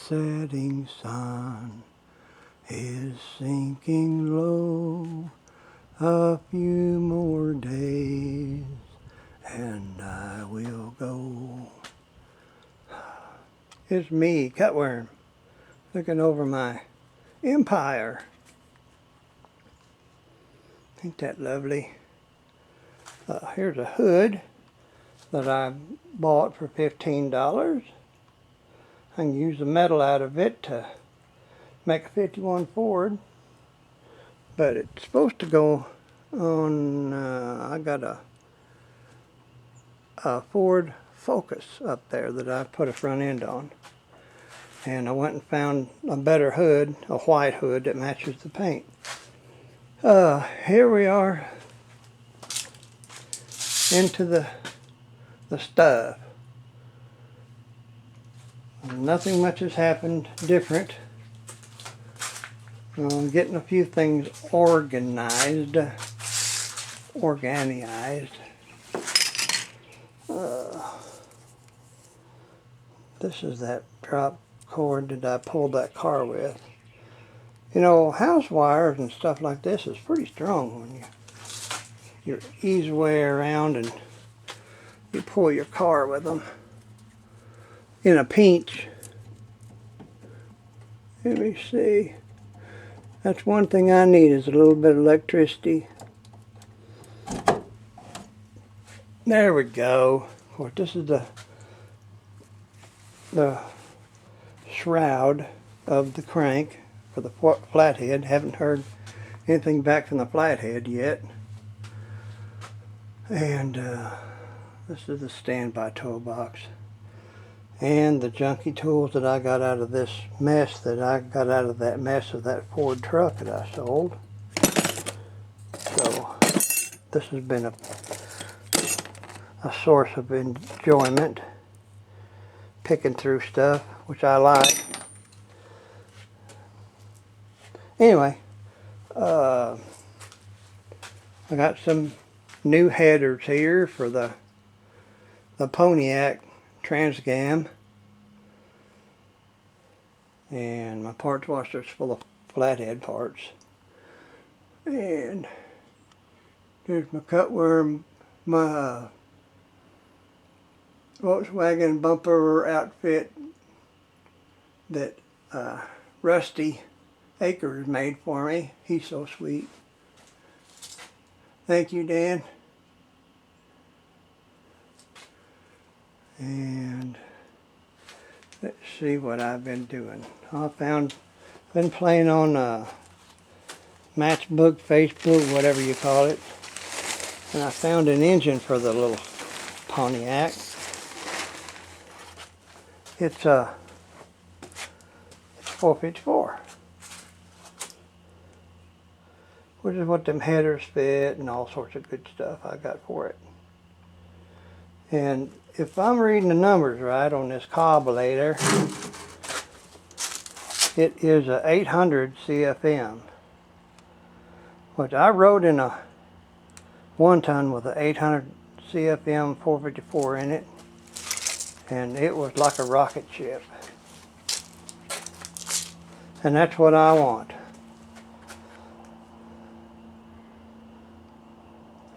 setting sun is sinking low. A few more days and I will go. It's me, Cutworm, looking over my empire. Ain't that lovely? Here's a hood that I bought for $15. I can use the metal out of it to make a 51 Ford, but it's supposed to go on, I got a Ford Focus up there that I put a front end on, and I went and found a better hood, a white hood that matches the paint. Here we are into the stuff. Nothing much has happened different. I'm getting a few things organized. This is that drop cord that I pulled that car with. You know, house wires and stuff like this is pretty strong when you ease way around and you pull your car with them. In a pinch. Let me see. That's one thing I need is a little bit of electricity. There we go. Of course, this is the shroud of the crank for the flathead. Haven't heard anything back from the flathead yet. And this is the standby toolbox. And the junky tools that I got out of this mess, that that Ford truck that I sold. So this has been a source of enjoyment, picking through stuff, which I like. Anyway, I got some new headers here for the Pontiac Transgam, and my parts washer is full of flathead parts. And there's my Cutworm, my Volkswagen bumper outfit that Rusty Akers made for me. He's so sweet. Thank you, Dan. And let's see what I've been doing. Been playing on Matchbook, Facebook, whatever you call it. And I found an engine for the little Pontiac. It's 454. Which is what them headers fit and all sorts of good stuff I got for it. And if I'm reading the numbers right on this carburetor, it is a 800 CFM, which I rode in a 1-ton with an 800 CFM 454 in it, and it was like a rocket ship. And that's what I want.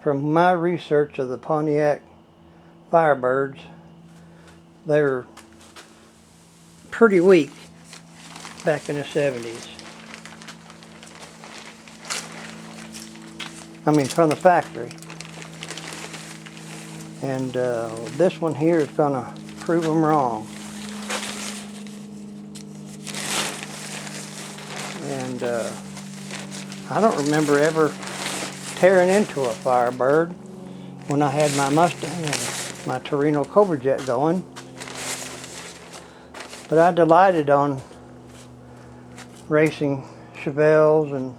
From my research of the Pontiac Firebirds, they were pretty weak back in the 70s. I mean, from the factory. And this one here is going to prove them wrong. And I don't remember ever tearing into a Firebird when I had my Mustang and my Torino Cobra Jet going. But I delighted on racing Chevelles and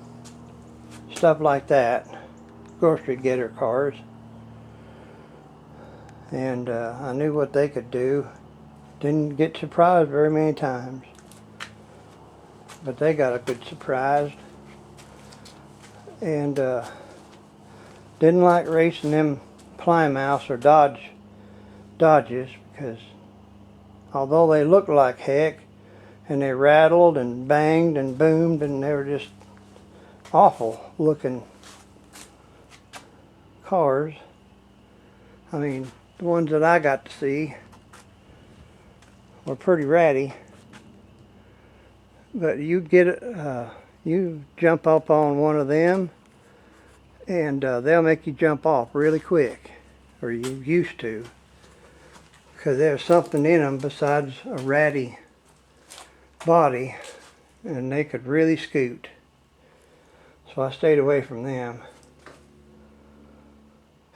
stuff like that, grocery getter cars. And I knew what they could do. Didn't get surprised very many times. But they got a good surprise. And didn't like racing them Plymouths or Dodges, because although they look like heck and they rattled and banged and boomed, and they were just awful looking cars. I mean, the ones that I got to see were pretty ratty. But you you jump up on one of them, and they'll make you jump off really quick, or you used to, because there's something in them besides a ratty body, and they could really scoot. So I stayed away from them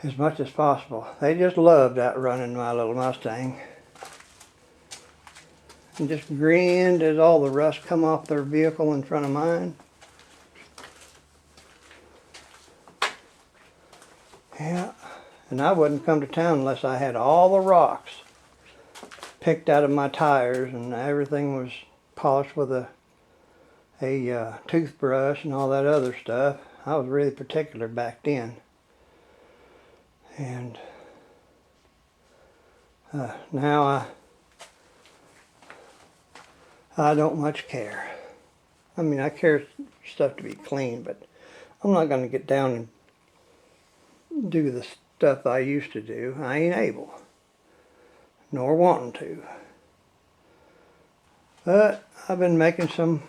as much as possible. They just loved outrunning my little Mustang, and just grinned as all the rust come off their vehicle in front of mine. Yeah, and I wouldn't come to town unless I had all the rocks picked out of my tires and everything was polished with a toothbrush and all that other stuff. I was really particular back then. And now I don't much care. I mean, I care stuff to be clean, but I'm not going to get down and do the stuff I used to do. I ain't able, nor wanting to. But I've been making some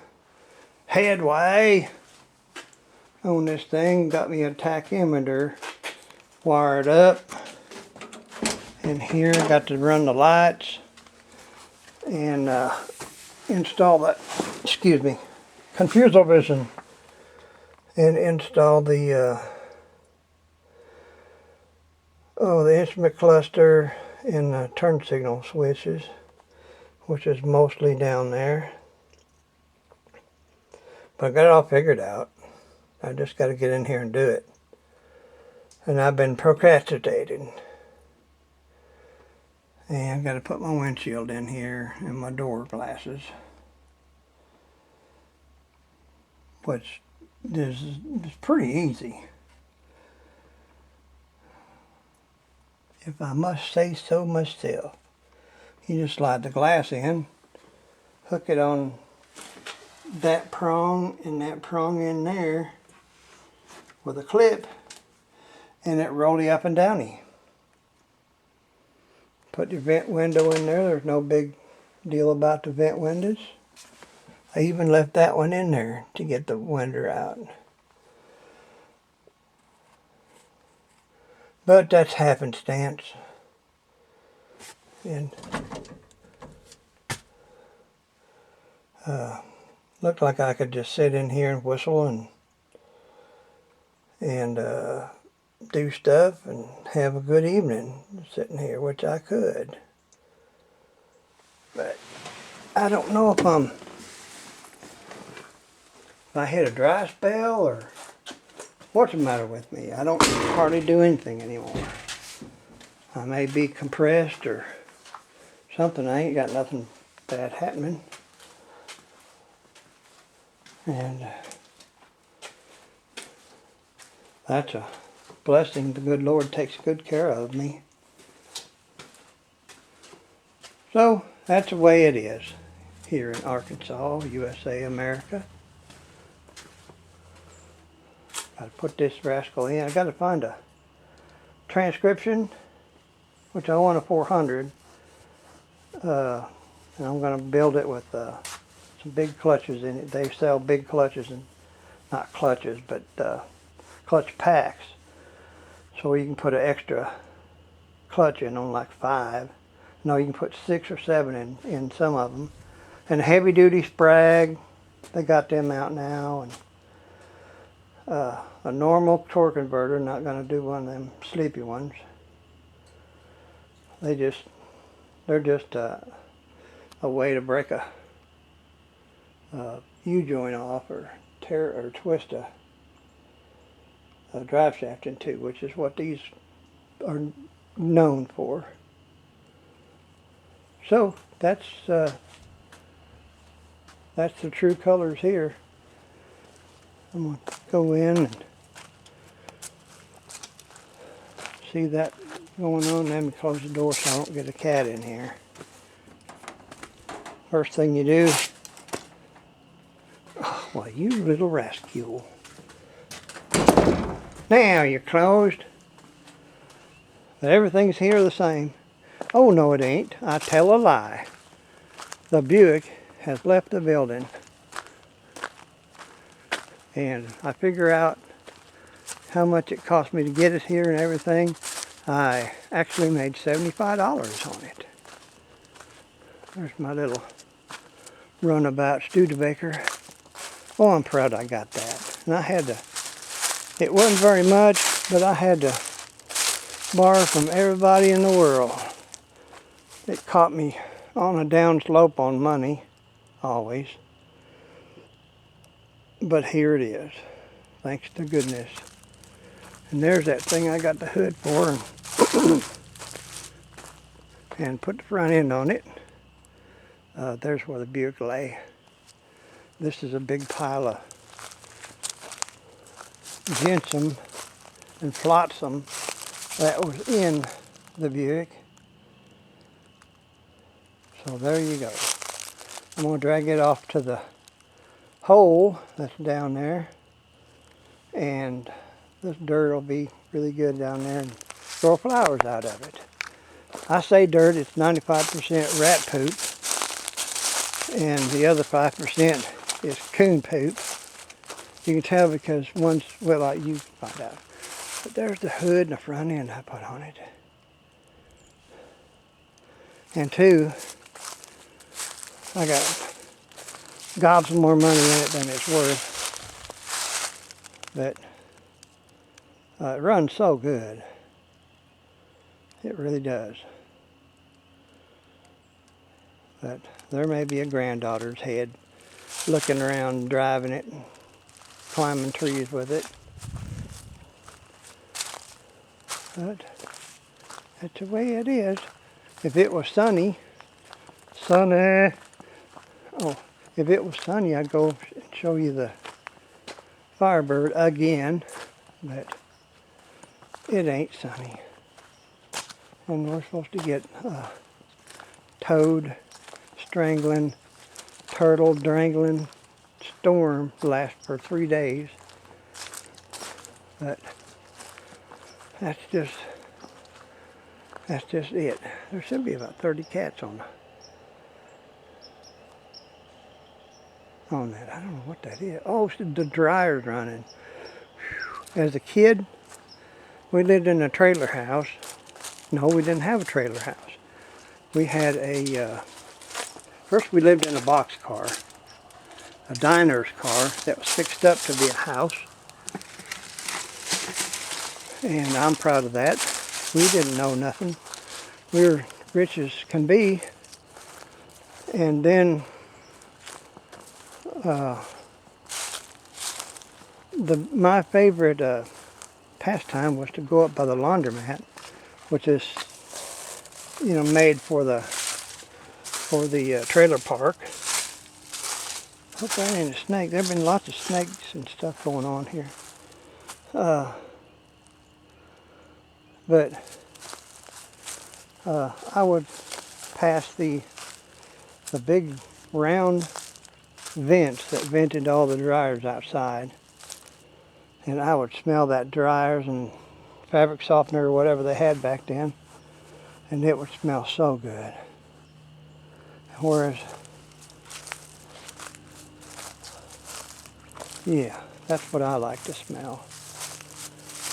headway on this thing. Got me a tachometer wired up. And here I got to run the lights and install that, confuser vision, and install the instrument cluster and the turn signal switches, which is mostly down there. But I got it all figured out. I just got to get in here and do it. And I've been procrastinating. And I've got to put my windshield in here and my door glasses, which is pretty easy, if I must say so myself. You just slide the glass in, hook it on that prong and that prong in there with a clip, and it rolls you up and down. Put your vent window in there. There's no big deal about the vent windows. I even left that one in there to get the winder out. But that's happenstance. And looked like I could just sit in here and whistle and do stuff and have a good evening sitting here, which I could. But I don't know if I hit a dry spell or what's the matter with me. I don't hardly do anything anymore. I may be compressed or something. I ain't got nothing bad happening. And that's a blessing. The good Lord takes good care of me. So that's the way it is here in Arkansas, USA, America. Got to put this rascal in. I got to find a transcription, which I want a 400, and I'm going to build it with some big clutches in it. They sell big clutches, and not clutches, but clutch packs. So you can put an extra clutch in on like 5. No, you can put 6 or 7 in some of them. And a heavy duty Sprag, they got them out now. And a normal torque converter, not going to do one of them sleepy ones. They're just a way to break a U-joint off or tear or twist a drive shaft in two, which is what these are known for. So that's the true colors here. I'm going to go in and see that going on. Let me close the door so I don't get a cat in here. First thing you do you little rascal. Now you're closed. But everything's here the same. Oh, no, it ain't. I tell a lie. The Buick has left the building. And I figure out how much it cost me to get it here and everything. I actually made $75 on it. There's my little runabout Studebaker. Oh, I'm proud I got that. And I had to, it wasn't very much, but I had to borrow from everybody in the world. It caught me on a down slope on money, always. But here it is, thanks to goodness. And there's that thing I got the hood for, and put the front end on it. There's where the Buick lay. This is a big pile of gypsum and flotsam that was in the Buick. So there you go. I'm going to drag it off to the hole that's down there, and this dirt will be really good down there and grow flowers out of it. I say dirt, it's 95% rat poop, and the other 5% is coon poop. You can tell because one's, well, you can find out. But there's the hood and the front end I put on it. And two, I got gobs more money in it than it's worth. But it runs so good. It really does. But there may be a granddaughter's head looking around, driving it, and climbing trees with it. But that's the way it is. If it was sunny, if it was sunny, I'd go and show you the Firebird again, but it ain't sunny. And we're supposed to get toad, strangling, turtle, drangling storm last for 3 days. But that's just it. There should be about 30 cats on that. I don't know what that is. Oh, it's the dryer's running. As a kid, we lived in a trailer house. No, we didn't have a trailer house. We had first we lived in a box car, a diner's car that was fixed up to be a house. And I'm proud of that. We didn't know nothing. We were rich as can be. And then my favorite pastime was to go up by the laundromat, which is, made for the trailer park. Hope that ain't a snake. There have been lots of snakes and stuff going on here. But I would pass the big round vents that vented all the dryers outside, and I would smell that dryers and fabric softener or whatever they had back then, and it would smell so good. Whereas, yeah, that's what I like to smell,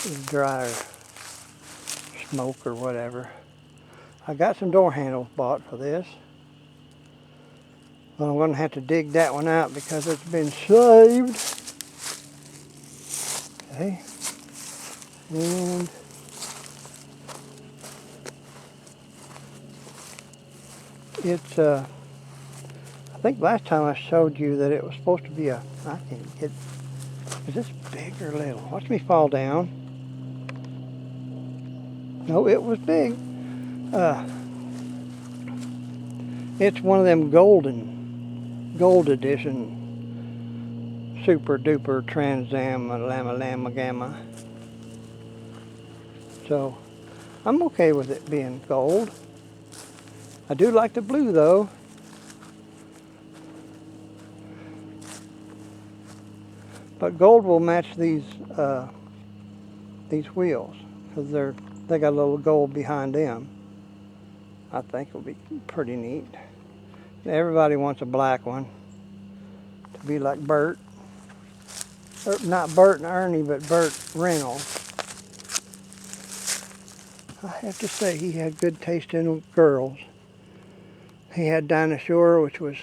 is dryer smoke or whatever. I got some door handles bought for this. Well, I'm going to have to dig that one out because it's been saved. Okay. And it's, I think last time I showed you that it was supposed to be I can't get, is this big or little? Watch me fall down. No, it was big. It's one of them gold edition super duper Trans Am Lama Gamma. So I'm okay with it being gold. I do like the blue though. But gold will match these wheels because they got a little gold behind them. I think it'll be pretty neat. Everybody wants a black one to be like Bert. Or not Bert and Ernie, but Burt Reynolds. I have to say he had good taste in girls. He had Dinah Shore, which was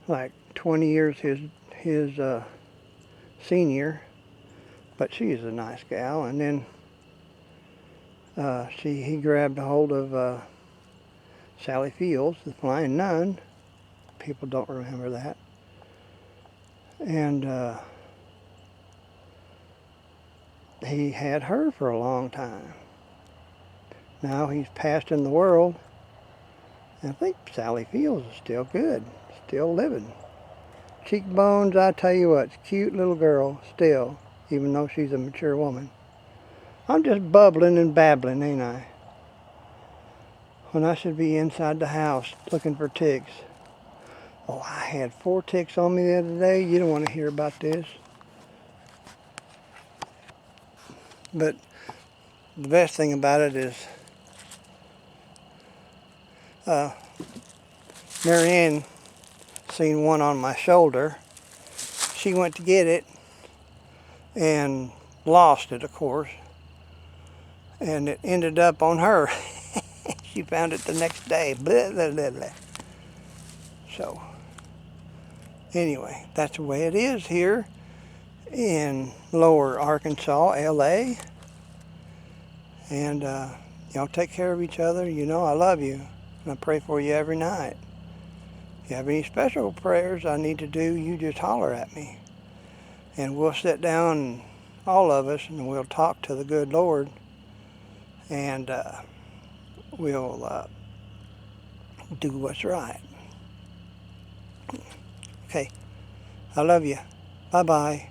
like 20 years his senior, but she's a nice gal. And then he grabbed a hold of Sally Fields, the Flying Nun. People don't remember that. And he had her for a long time. Now he's passed in the world. And I think Sally Fields is still good, still living. Cheekbones, I tell you what, cute little girl still, even though she's a mature woman. I'm just bubbling and babbling, ain't I? When I should be inside the house looking for ticks. Oh, I had 4 ticks on me the other day. You don't want to hear about this. But the best thing about it is Marianne seen one on my shoulder. She went to get it and lost it, of course. And it ended up on her. She found it the next day. Blah, blah, blah, blah. So, anyway, that's the way it is here in Lower Arkansas, LA. And y'all take care of each other. You know I love you. And I pray for you every night. If you have any special prayers I need to do, you just holler at me. And we'll sit down, all of us, and we'll talk to the good Lord. And we'll do what's right. Okay. I love you. Bye-bye.